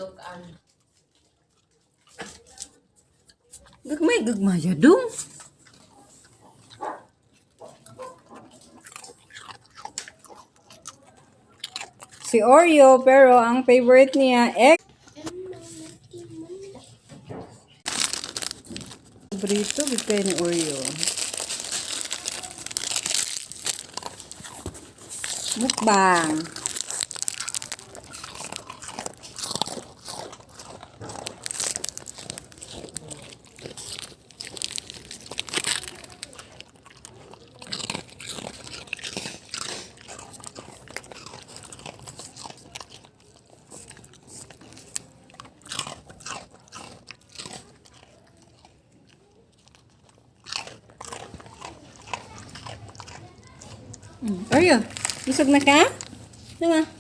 tukan. Gagmay ya dong. Si Oreo, pero ang favorite niya, Paborito, bigay ni Oreo. Mukbang. Oreo, busog na ka? Diba?